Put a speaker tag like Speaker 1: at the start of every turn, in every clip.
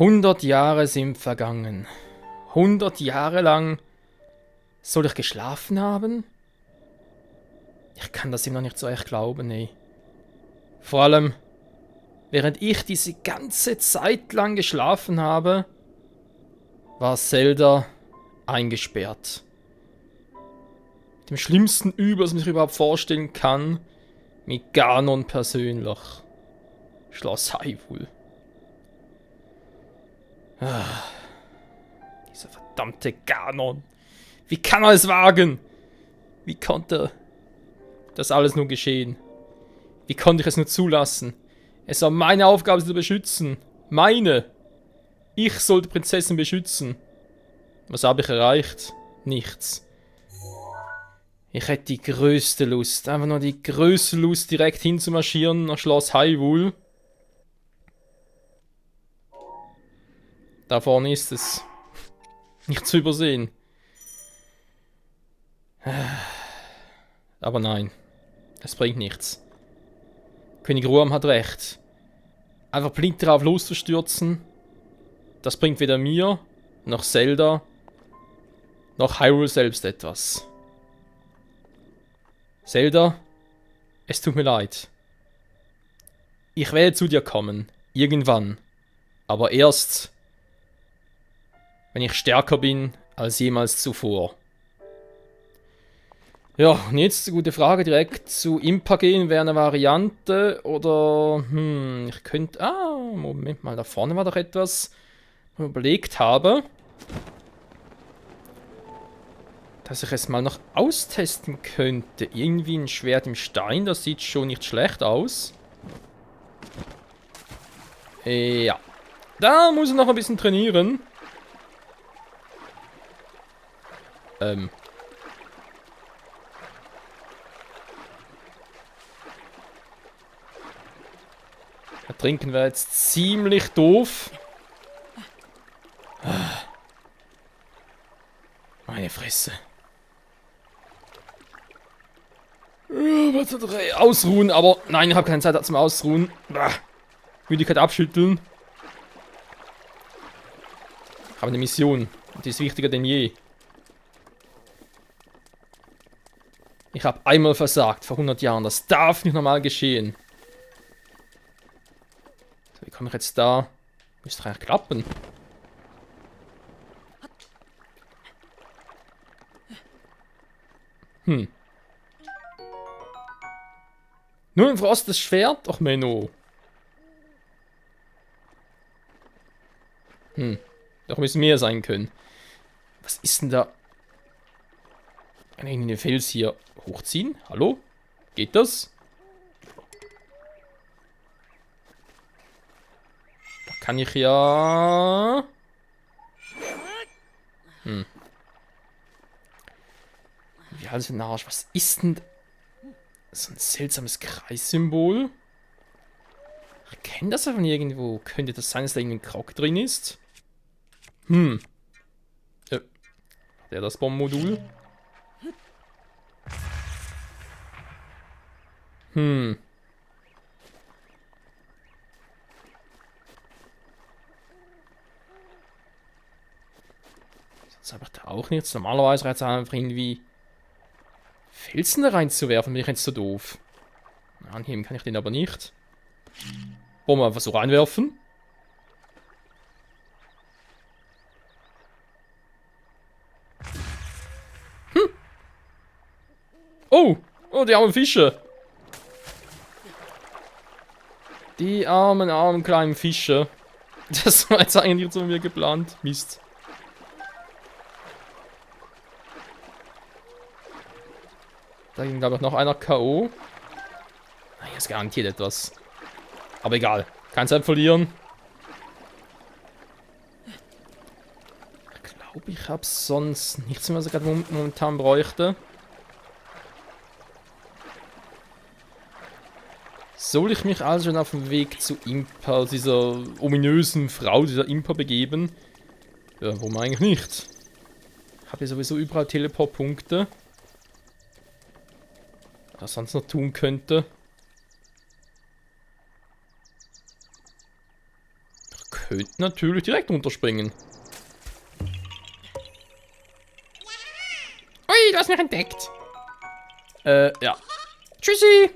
Speaker 1: 100 Jahre sind vergangen. 100 Jahre lang soll ich geschlafen haben? Ich kann das immer noch nicht so echt glauben, ey. Vor allem, während ich diese ganze Zeit lang geschlafen habe, war Zelda eingesperrt. Dem schlimmsten Übel, das man sich überhaupt vorstellen kann, mit Ganon persönlich. Schloss Hyrule. Dieser verdammte Ganon. Wie kann er es wagen? Wie konnte das alles nur geschehen? Wie konnte ich es nur zulassen? Es war meine Aufgabe, sie zu beschützen. Meine. Ich sollte die Prinzessin beschützen. Was habe ich erreicht? Nichts. Ich hätte die größte Lust, einfach nur die größte Lust, direkt hinzumarschieren nach Schloss Hyrule. Da vorne ist es. Nicht zu übersehen. Aber nein. Es bringt nichts. König Ruam hat recht. Einfach blind drauf loszustürzen. Das bringt weder mir, noch Zelda, noch Hyrule selbst etwas. Zelda, es tut mir leid. Ich werde zu dir kommen. Irgendwann. Aber erst, wenn ich stärker bin als jemals zuvor. Ja, und jetzt eine gute Frage. Direkt zu Impa gehen wäre eine Variante. Oder, ich könnte... Moment mal, da vorne war doch etwas, was ich überlegt habe. Dass ich es mal noch austesten könnte. Irgendwie ein Schwert im Stein, das sieht schon nicht schlecht aus. Ja. Da muss ich noch ein bisschen trainieren. Da trinken wir jetzt ziemlich doof. Meine Fresse. Ausruhen, aber nein, ich habe keine Zeit zum Ausruhen. Müdigkeit abschütteln. Ich habe eine Mission. Und die ist wichtiger denn je. Ich habe einmal versagt, vor 100 Jahren. Das darf nicht normal geschehen. So, wie komme ich jetzt da? Müsste eigentlich klappen. Nur ein verrostetes Schwert? Ach, Menno. Doch müssen mehr sein können. Was ist denn da? Kann ich den Fels hier hochziehen? Hallo? Geht das? Da kann ich ja... Wie alles in den Arsch. Was ist denn... So ein seltsames Kreissymbol. Ich kenne das ja von irgendwo. Könnte das sein, dass da irgendein Krog drin ist? Der das Bombenmodul. Sonst habe ich da auch nichts. Normalerweise reizt es einfach irgendwie Felsen da reinzuwerfen, bin ich jetzt so doof. Anheben kann ich den aber nicht. Wollen wir einfach so reinwerfen? Oh! Oh, die armen Fische! Die armen kleinen Fische. Das war jetzt eigentlich so mir geplant. Mist. Da ging, glaube ich, noch einer K.O. Hier ist garantiert etwas. Aber egal. Keine Zeit verlieren. Ich glaube, ich habe sonst nichts mehr, was ich gerade momentan bräuchte. Soll ich mich also schon auf den Weg zu Impa, dieser ominösen Frau, dieser Impa begeben? Ja, warum eigentlich nicht? Ich habe ja sowieso überall Teleportpunkte. Was sonst noch tun könnte. könnten natürlich direkt runterspringen. Ui, du hast mich entdeckt. Ja. Tschüssi.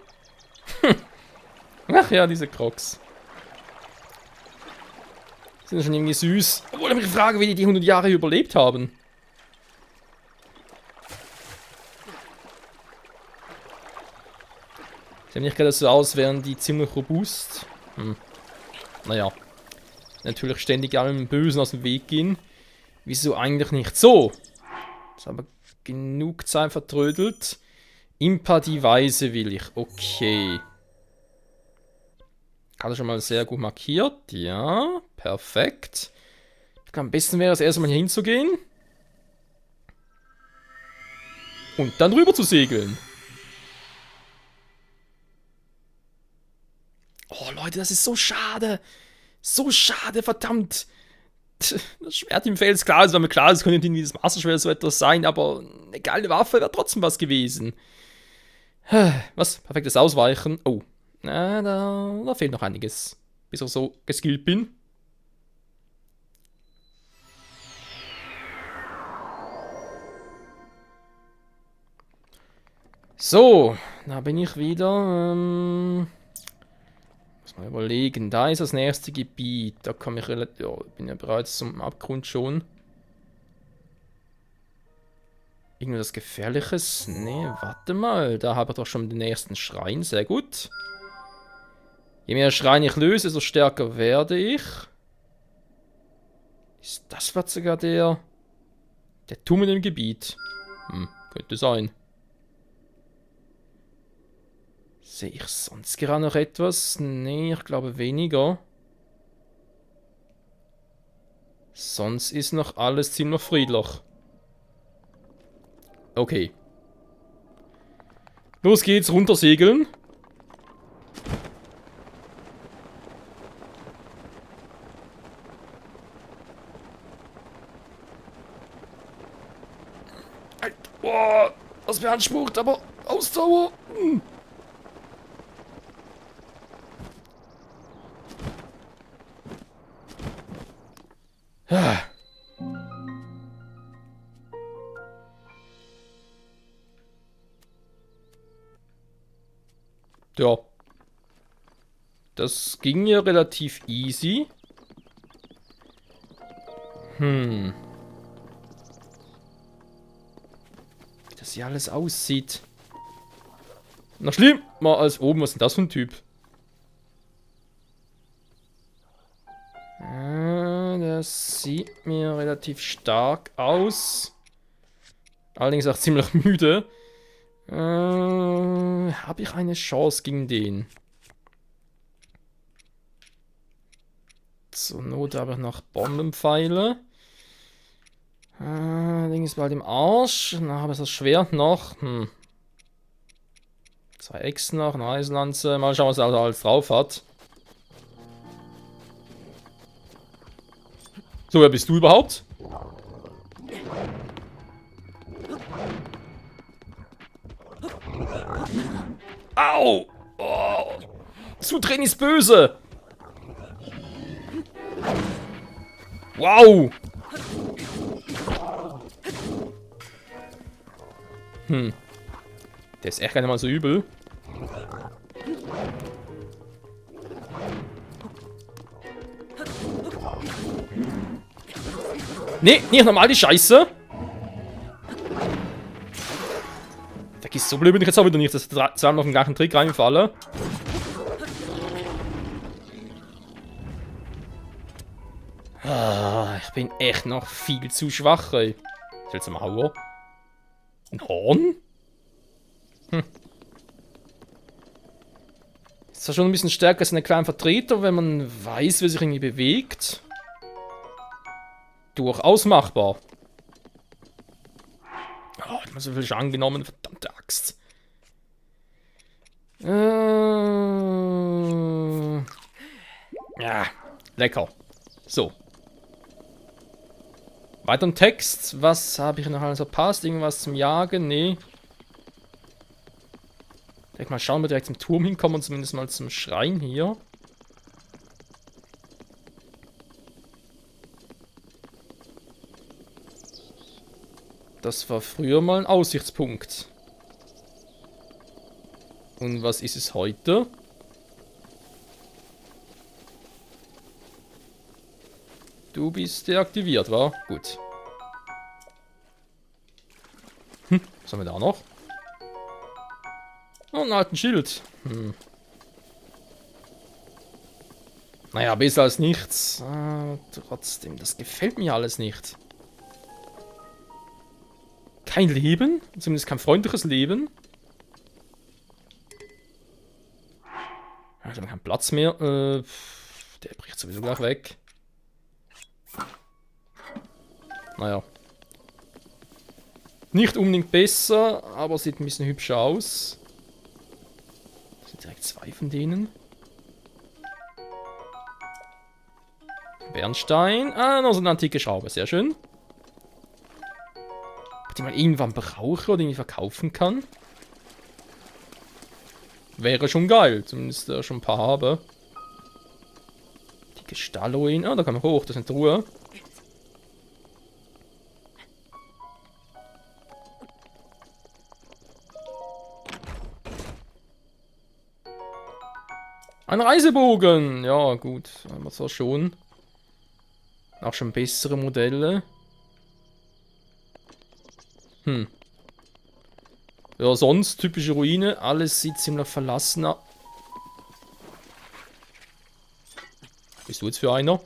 Speaker 1: Ach ja, diese Crocs. Sind schon irgendwie süß. Obwohl ich mich frage, wie die 100 Jahre überlebt haben. Sieht nicht gerade so aus, wären die ziemlich robust. Naja. Natürlich ständig allem Bösen aus dem Weg gehen. Wieso eigentlich nicht so? Jetzt haben wir genug Zeit vertrödelt. Impa die Weise will ich. Okay. Gerade schon mal sehr gut markiert. Ja, perfekt. Am besten wäre es erstmal hier hinzugehen. Und dann rüber zu segeln. Oh Leute, das ist so schade. So schade, verdammt. Das Schwert im Fels, klar, es war mir klar, es könnte irgendwie das Masterschwert so etwas sein, aber eine geile Waffe wäre trotzdem was gewesen. Was? Perfektes Ausweichen. Oh. Na, da fehlt noch einiges. Bis ich so geskillt bin. So, da bin ich wieder. Muss mal überlegen. Da ist das nächste Gebiet. Da komme ich relativ. Ja, bin ja bereits zum Abgrund schon. Irgendwas Gefährliches? Nee, warte mal. Da habe ich doch schon den nächsten Schrein. Sehr gut. Je mehr Schrein ich löse, desto stärker werde ich. Ist das was sogar der Turm in dem Gebiet? Könnte sein. Sehe ich sonst gerade noch etwas? Nee, ich glaube weniger. Sonst ist noch alles ziemlich friedlich. Okay. Los geht's, runtersegeln. Boah, das beansprucht aber Ausdauer. Ja. Das ging ja relativ easy. Wie das hier alles aussieht. Noch schlimmer als oben. Was ist denn das für ein Typ? Das sieht mir relativ stark aus. Allerdings auch ziemlich müde. Habe ich eine Chance gegen den? Zur Not habe ich noch Bombenpfeile. Ding ist bald im Arsch. Dann habe ich das Schwert noch. 2 Echsen noch, eine Eislanze. Mal schauen, was er alles drauf hat. So, wer bist du überhaupt? Au! Oh. Zudrehen ist böse! Wow! Der ist echt gar nicht mal so übel. Nee, nicht normal die Scheiße. Vergiss, so blöd bin ich jetzt auch wieder nicht, dass ich zweimal auf den gleichen Trick reinfalle. Ich bin echt noch viel zu schwach, ey. Was willst du mal hauen? Ein Horn? Ist zwar schon ein bisschen stärker als eine kleine Vertreter, wenn man weiß, wie sich irgendwie bewegt. Durchaus machbar. Oh, ich habe so viel Schaden genommen, verdammte Axt. Ja, lecker. So. Weiter im Text. Was habe ich noch alles verpasst? Irgendwas zum Jagen? Nee. Direkt mal schauen, ob wir direkt zum Turm hinkommen und zumindest mal zum Schrein hier. Das war früher mal ein Aussichtspunkt. Und was ist es heute? Du bist deaktiviert, wa? Gut. Was haben wir da noch? Oh, einen alten Schild. Naja, besser als nichts. Trotzdem, das gefällt mir alles nicht. Kein Leben? Zumindest kein freundliches Leben. Ich habe keinen Platz mehr. Der bricht sowieso gleich weg. Naja. Nicht unbedingt besser, aber sieht ein bisschen hübscher aus. Das sind direkt 2 von denen. Bernstein. Ah, noch so eine antike Schraube. Sehr schön. Ob die mal irgendwann brauche oder irgendwie verkaufen kann. Wäre schon geil. Zumindest schon ein paar habe. Die Gestalloin. Ah, da kann man hoch. Das ist eine Truhe. Ein Reisebogen! Ja, gut. Haben wir zwar schon. Auch schon bessere Modelle. Ja, sonst typische Ruine. Alles sieht ziemlich verlassen aus. Bist du jetzt für einer?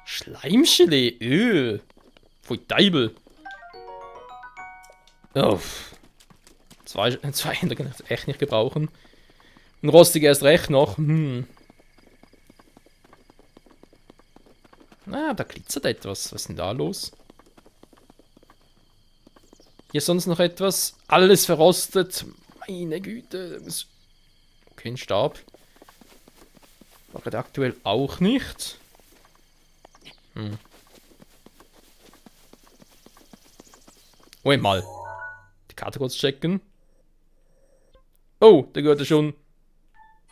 Speaker 1: Schleimgelee. Pfui Deibel. Oh. Zwei Hände kann ich echt nicht gebrauchen. Ein rostiger erst recht noch. Naja, da glitzert etwas. Was ist denn da los? Hier ist sonst noch etwas. Alles verrostet. Meine Güte. Okay, ein Stab. War gerade aktuell auch nicht. Moment mal. Die Karte kurz checken. Oh, da gehört er schon.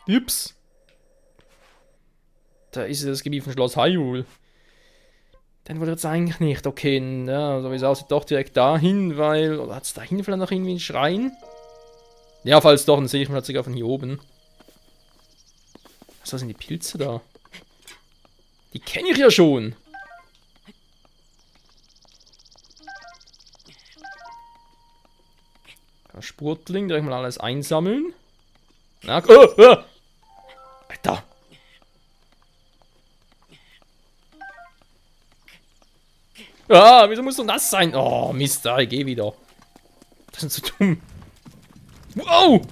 Speaker 1: Ups. Da ist das Gebiet von Schloss Hyrule. Dann wollte jetzt eigentlich nicht. Okay, ja, so wie es aussieht, doch direkt dahin, weil... Oder hat es dahin vielleicht noch irgendwie einen Schrein? Ja, falls doch, dann sehe ich mal sogar von hier oben. Was sind die Pilze da? Die kenne ich ja schon. Spurtling, direkt mal alles einsammeln. Na, Alter. Ah, wieso muss denn das sein? Oh, Mist, ich geh wieder. Das ist so dumm. Wow!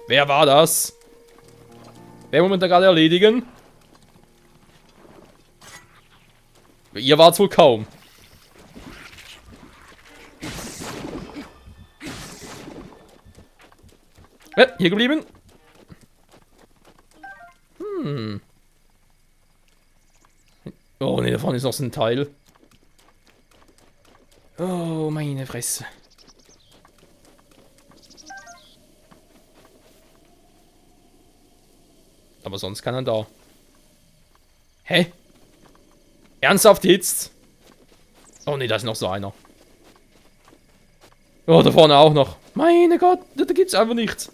Speaker 1: Wer war das? Wer muss man da gerade erledigen? Ihr wart's wohl kaum. Hier geblieben. Oh ne, da vorne ist noch so ein Teil. Oh, meine Fresse. Aber sonst kann er da. Hä? Ernsthaft jetzt? Oh ne, da ist noch so einer. Oh, da vorne auch noch. Meine Gott, da gibt's einfach nichts.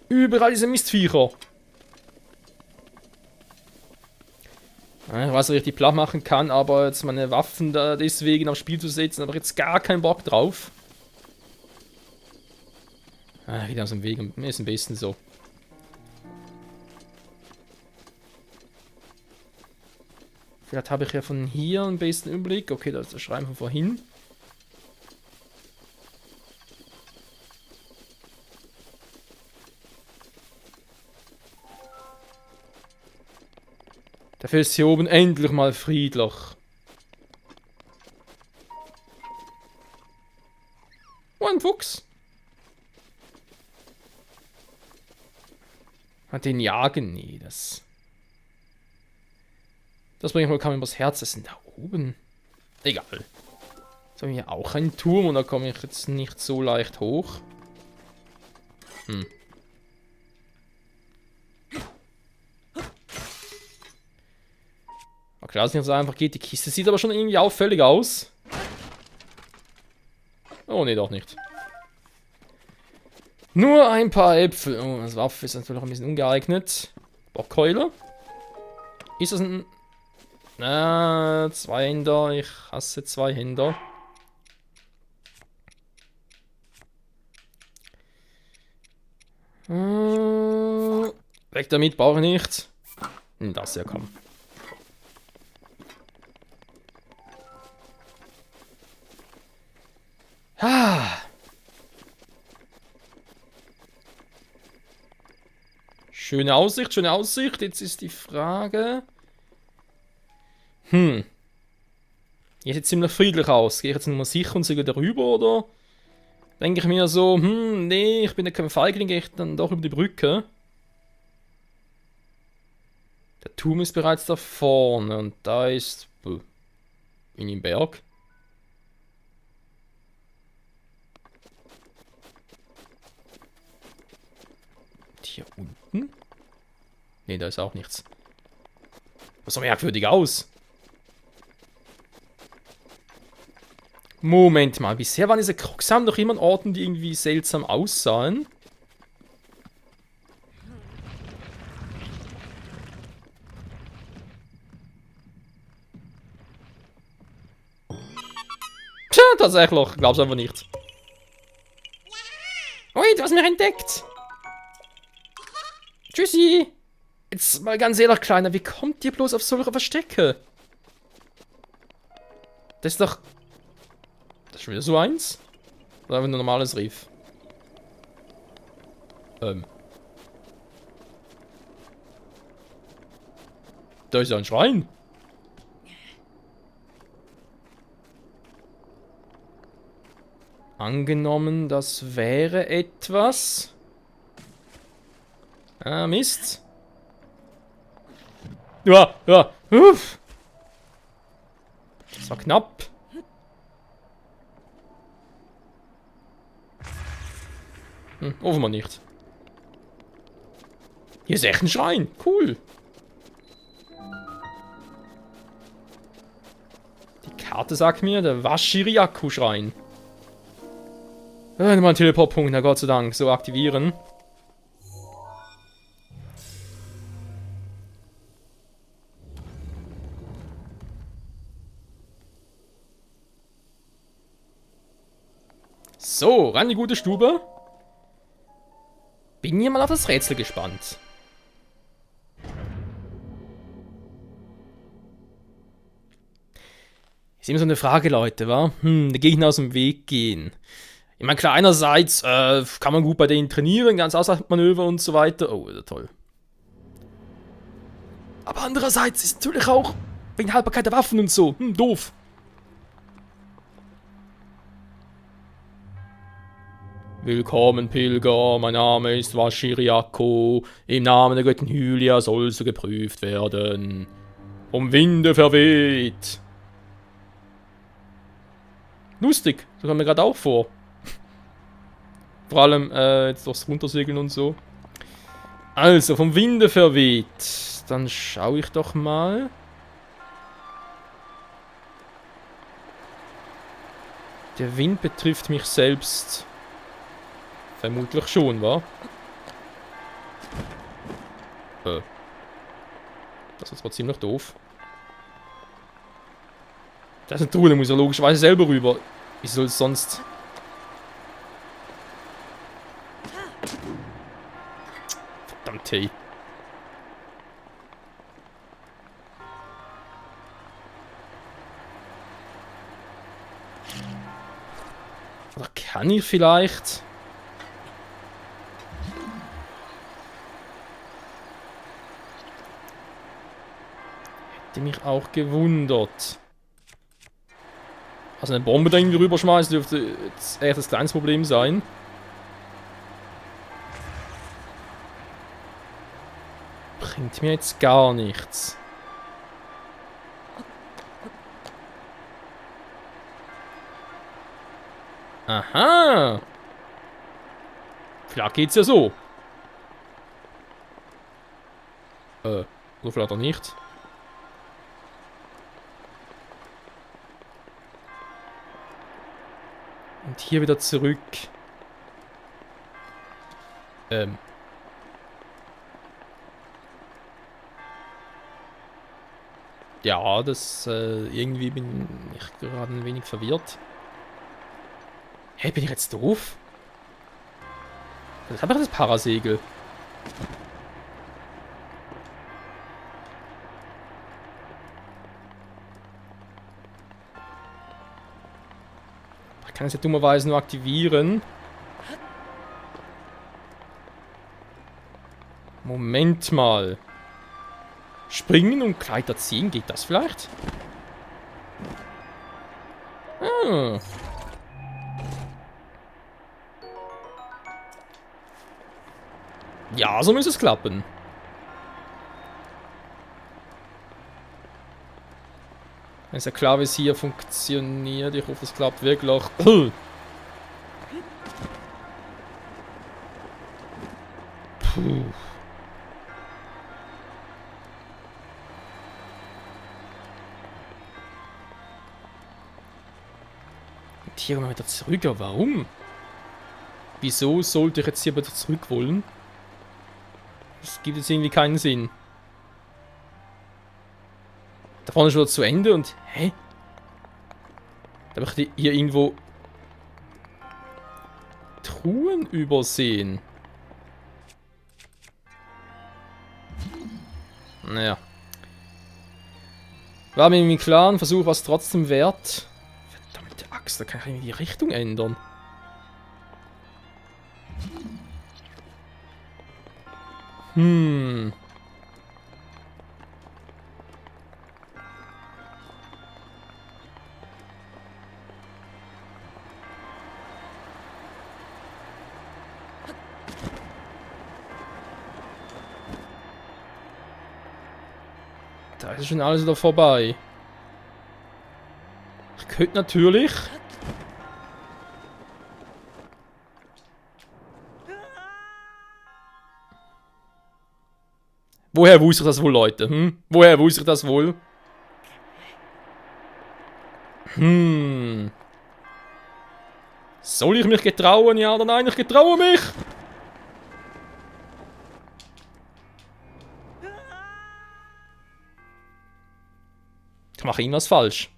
Speaker 1: Überall diese Mistviecher. Ich weiß nicht, ob ich die platt machen kann, aber jetzt meine Waffen da deswegen aufs Spiel zu setzen, habe ich jetzt gar keinen Bock drauf. Wieder aus dem Weg, mir ist am besten so. Vielleicht habe ich ja von hier einen besten Überblick. Okay, das ist der Schrein von vorhin. Dafür ist hier oben endlich mal friedlich. Oh, ein Fuchs. Hat den jagen? Nee, das bringt wohl kaum übers Herz. Das sind da oben. Egal. So, hier auch ein Turm und da komme ich jetzt nicht so leicht hoch. Hm. Okay, lass mich jetzt einfach geht. Die Kiste sieht aber schon irgendwie auffällig aus. Oh, nee, doch nicht. Nur ein paar Äpfel. Oh, das Waffe ist natürlich auch ein bisschen ungeeignet. Bockkeule. Ist das ein... Zweihänder. Ich hasse Zweihänder. Weg damit, brauche ich nicht. Das ja komm. Ah. Schöne Aussicht, schöne Aussicht. Jetzt ist die Frage... Hier sieht ziemlich friedlich aus. Gehe ich jetzt nur sicher und sicher darüber, oder? Denke ich mir so, nee, ich bin ja kein Feigling, gehe ich dann doch über die Brücke. Der Turm ist bereits da vorne und da ist... in dem Berg. Und hier unten? Nee, da ist auch nichts. Was so merkwürdig aus. Moment mal, bisher waren diese Kroxam doch immer an Orten, die irgendwie seltsam aussahen. Tja, tatsächlich, glaub's einfach nicht. Ui, du hast mich entdeckt. Tschüssi. Jetzt mal ganz ehrlich, Kleiner, wie kommt ihr bloß auf solche Verstecke? Das ist doch... Das ist schon wieder so eins? Oder einfach nur normales Riff? Da ist ja ein Schrein. Angenommen, das wäre etwas. Ah, Mist. Ja, ja. Uff. Das war knapp. Offenbar nicht. Hier ist echt ein Schrein. Cool. Die Karte sagt mir, der Washiriaku-Schrein. Nochmal ein Teleportpunkt, na Gott sei Dank. So aktivieren. So, rein in die gute Stube. Bin hier mal auf das Rätsel gespannt. Ist immer so eine Frage, Leute, wa? Der Gegner aus dem Weg gehen. Ich meine, klar, einerseits kann man gut bei denen trainieren, ganz Ausweichmanöver und so weiter. Oh, ist ja toll. Aber andererseits ist natürlich auch wegen Haltbarkeit der Waffen und so. Doof. Willkommen, Pilger, mein Name ist Washiriaku. Im Namen der Göttin Hylia sollst du geprüft werden. Vom Winde verweht. Lustig, so kommt mir gerade auch vor. Vor allem jetzt durchs Runtersegeln und so. Also, vom Winde verweht. Dann schaue ich doch mal. Der Wind betrifft mich selbst. Vermutlich schon, wa? Das ist zwar ziemlich doof. Das ist eine Truhe, muss ja logischerweise selber rüber. Wie soll es sonst... Verdammt, hey. Oder kann ich vielleicht... Hätte mich auch gewundert. Also eine Bombe da irgendwie rüberschmeißen dürfte jetzt echt das kleinste Problem sein. Bringt mir jetzt gar nichts. Aha. Vielleicht geht's ja so. Oder vielleicht auch nicht. Und hier wieder zurück. Ja, das, irgendwie bin ich gerade ein wenig verwirrt. Hey, bin ich jetzt doof? Das ist einfach das Parasegel. Ich kann es ja dummerweise nur aktivieren. Moment mal. Springen und Gleiter ziehen, geht das vielleicht? Ah. Ja, so müsste es klappen. Ist ja klar, wie es hier funktioniert. Ich hoffe, es klappt wirklich. Puh. Und hier gehen wir wieder zurück. Aber warum? Wieso sollte ich jetzt hier wieder zurück wollen? Das gibt jetzt irgendwie keinen Sinn. Da vorne ist wieder zu Ende und... Hä? Da habe ich hier irgendwo... Truhen übersehen. Naja. War mir irgendwie klar, ein Versuch war es trotzdem wert. Verdammte Axt, da kann ich irgendwie die Richtung ändern. Da ist schon alles wieder vorbei. Ich könnte natürlich... Woher wusste ich das wohl, Leute? Hm? Woher wusste ich das wohl? Soll ich mich getrauen? Ja oder nein? Ich getraue mich! Ich mache irgendwas falsch.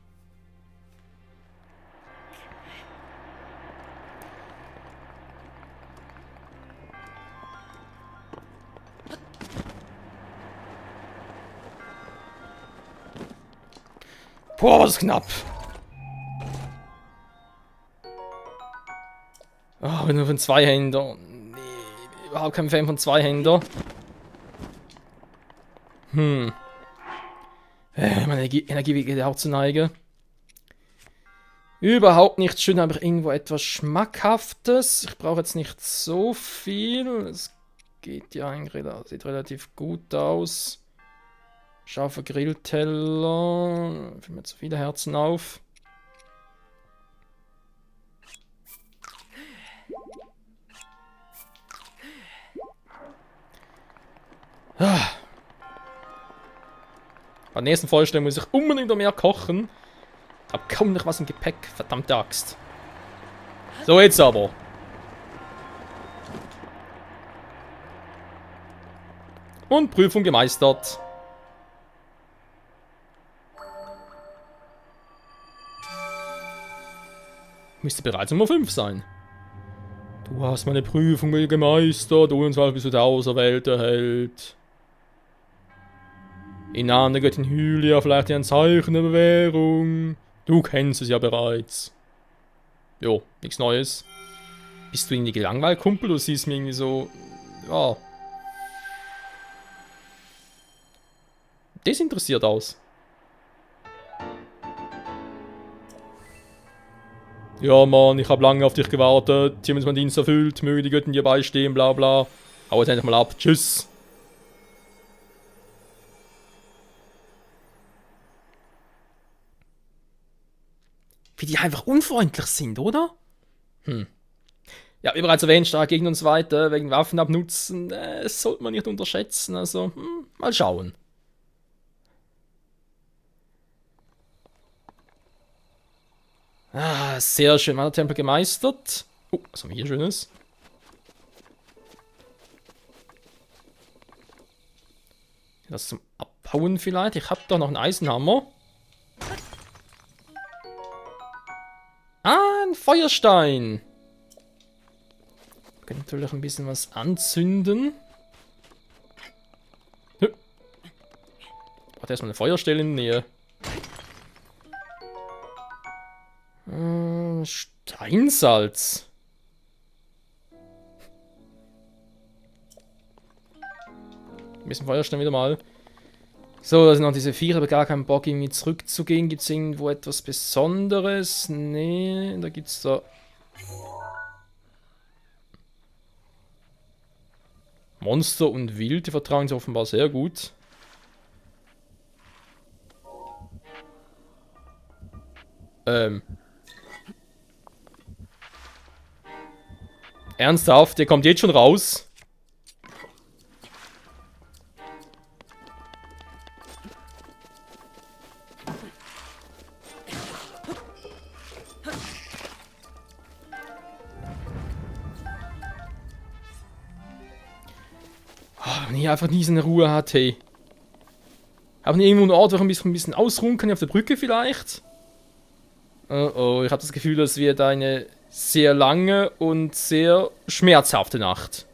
Speaker 1: Boah, das ist knapp. Oh, nur von Zweihänder. Nee, überhaupt kein Fan von Zweihänder. Meine Energie geht auch zu Neige. Überhaupt nicht schön, aber irgendwo etwas Schmackhaftes. Ich brauche jetzt nicht so viel. Es geht ja eigentlich, sieht relativ gut aus. Scharfer Grillteller. Fällt mir zu viele Herzen auf. Bei der nächsten Vorstellung muss ich unbedingt noch mehr kochen. Hab kaum noch was im Gepäck. Verdammte Axt. So, jetzt aber. Und Prüfung gemeistert. Müsste bereits Nummer 5 sein. Du hast meine Prüfung gemeistert und zwar bist du der auserwählte Held. In Namen der Göttin Hylia vielleicht ein Zeichen der Bewährung. Du kennst es ja bereits. Jo, nichts Neues. Bist du irgendwie gelangweilt, Kumpel? Du siehst mir irgendwie so... Ja... desinteressiert aus. Ja, Mann, ich habe lange auf dich gewartet. Hier ist mein Dienst erfüllt. Möge die Göttin dir beistehen, bla bla. Hau jetzt endlich mal ab. Tschüss. Wie die einfach unfreundlich sind, oder? Ja, wie bereits erwähnt, stark gegen uns weiter, wegen Waffenabnutzen, das sollte man nicht unterschätzen, also, mal schauen. Ah, sehr schön, Mana-Tempel gemeistert. Oh, was haben wir hier Schönes? Das zum Abhauen vielleicht. Ich habe doch noch einen Eisenhammer. Ah, ein Feuerstein. Ich kann natürlich ein bisschen was anzünden. Warte, erstmal eine Feuerstelle in der Nähe. Steinsalz. Ein bisschen Feuerstein wieder mal. So, da sind noch diese Vierer, aber gar keinen Bock, irgendwie zurückzugehen. Gibt es irgendwo etwas Besonderes? Nee, da gibt es da Monster und Wild, die vertragen sich offenbar sehr gut. Ernsthaft, der kommt jetzt schon raus. Wenn hier einfach nie so eine Ruhe hat, hey. Haben wir irgendwo einen Ort, wo ich ein bisschen ausruhen kann, auf der Brücke vielleicht? Oh oh, ich habe das Gefühl, das wird eine sehr lange und sehr schmerzhafte Nacht.